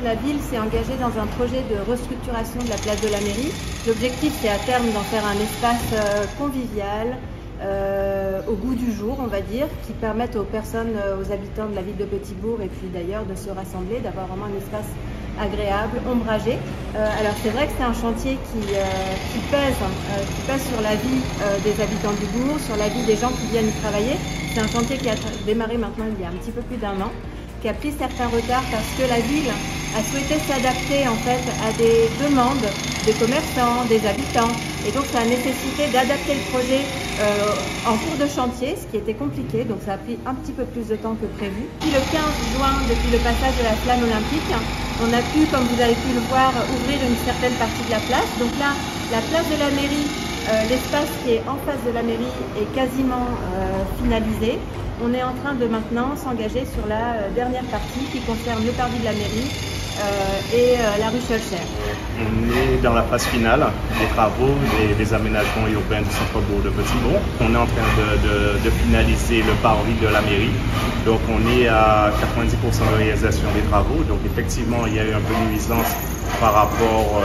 la ville s'est engagée dans un projet de restructuration de la place de la mairie. L'objectif, c'est à terme d'en faire un espace convivial, au goût du jour, on va dire, qui permette aux personnes, aux habitants de la ville de Petit-Bourg et puis d'ailleurs de se rassembler, d'avoir vraiment un espace agréable, ombragé. Alors c'est vrai que c'est un chantier qui pèse sur la vie des habitants du bourg, sur la vie des gens qui viennent y travailler. C'est un chantier qui a démarré maintenant il y a un petit peu plus d'1 an, qui a pris certains retards parce que la ville a souhaité s'adapter en fait à des demandes des commerçants, des habitants, et donc ça a nécessité d'adapter le projet en cours de chantier, ce qui était compliqué, donc ça a pris un petit peu plus de temps que prévu. Depuis le 15 juin, depuis le passage de la flamme olympique, on a pu, comme vous avez pu le voir, ouvrir une certaine partie de la place. Donc là, la place de la mairie, l'espace qui est en face de la mairie est quasiment finalisé. On est en train de maintenant s'engager sur la dernière partie qui concerne le parvis de la mairie et la rue Schœlcher. On est dans la phase finale des travaux des aménagements urbains du centre-bourg de Petit-Bourg. On est en train de finaliser le parvis de la mairie. Donc on est à 90% de réalisation des travaux. Donc effectivement, il y a eu un peu de nuisance par rapport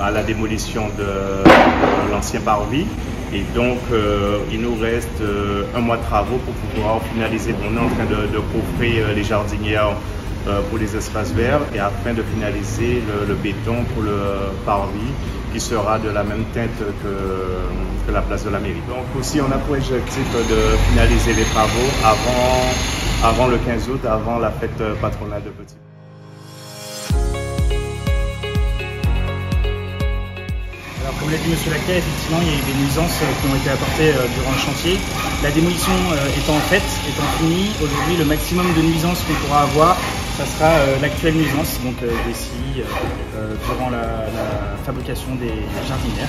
à la démolition de l'ancien parvis. Et donc, il nous reste 1 mois de travaux pour pouvoir finaliser. On est en train de coffrer les jardinières pour les espaces verts et afin de finaliser le béton pour le parvis qui sera de la même teinte que la place de la mairie. Donc aussi, on a pour objectif de finaliser les travaux avant le 15 août, avant la fête patronale de Petit. Alors, comme l'a dit M. Lacquet, effectivement, il y a eu des nuisances qui ont été apportées durant le chantier. La démolition étant faite, étant finie, aujourd'hui, le maximum de nuisances qu'on pourra avoir, ça sera l'actuelle nuisance, donc des scies durant la fabrication des jardinières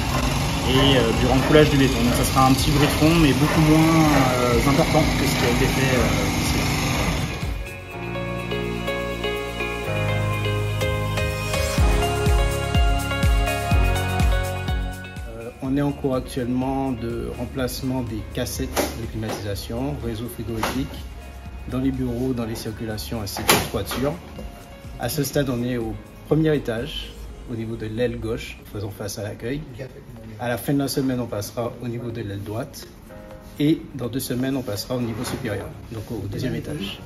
et durant le coulage du béton. Donc ça sera un petit bruit de fond, mais beaucoup moins important que ce qui a été fait ici. On est en cours actuellement de remplacement des cassettes de climatisation, réseau frigorifique, dans les bureaux, dans les circulations ainsi que les toitures. À ce stade, on est au premier étage, au niveau de l'aile gauche, faisant face à l'accueil. À la fin de la semaine, on passera au niveau de l'aile droite. Et dans 2 semaines, on passera au niveau supérieur, donc au 2e étage.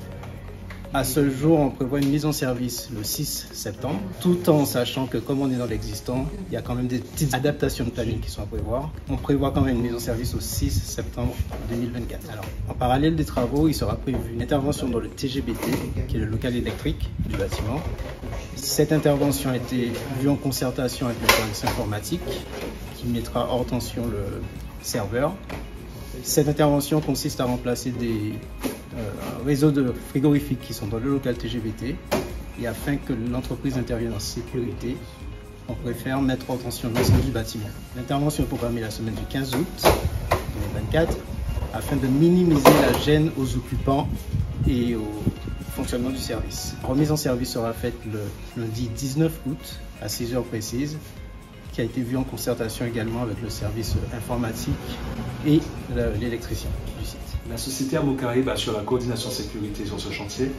À ce jour, on prévoit une mise en service le 6 septembre, tout en sachant que comme on est dans l'existant, il y a quand même des petites adaptations de planning qui sont à prévoir. On prévoit quand même une mise en service au 6 septembre 2024. Alors, en parallèle des travaux, il sera prévu une intervention dans le TGBT, qui est le local électrique du bâtiment. Cette intervention a été vue en concertation avec le service informatique, qui mettra hors tension le serveur. Cette intervention consiste à remplacer des réseaux de frigorifiques qui sont dans le local TGBT et afin que l'entreprise intervienne en sécurité, on préfère mettre en tension l'ensemble du bâtiment. L'intervention est programmée la semaine du 15 août 2024 afin de minimiser la gêne aux occupants et au fonctionnement du service. La remise en service sera faite le lundi 19 août à 6 heures précises, qui a été vue en concertation également avec le service informatique et l'électricien du site. La société Amocaraïbes assure la coordination sécurité sur ce chantier.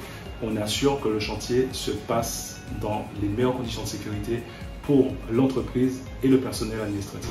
On assure que le chantier se passe dans les meilleures conditions de sécurité pour l'entreprise et le personnel administratif.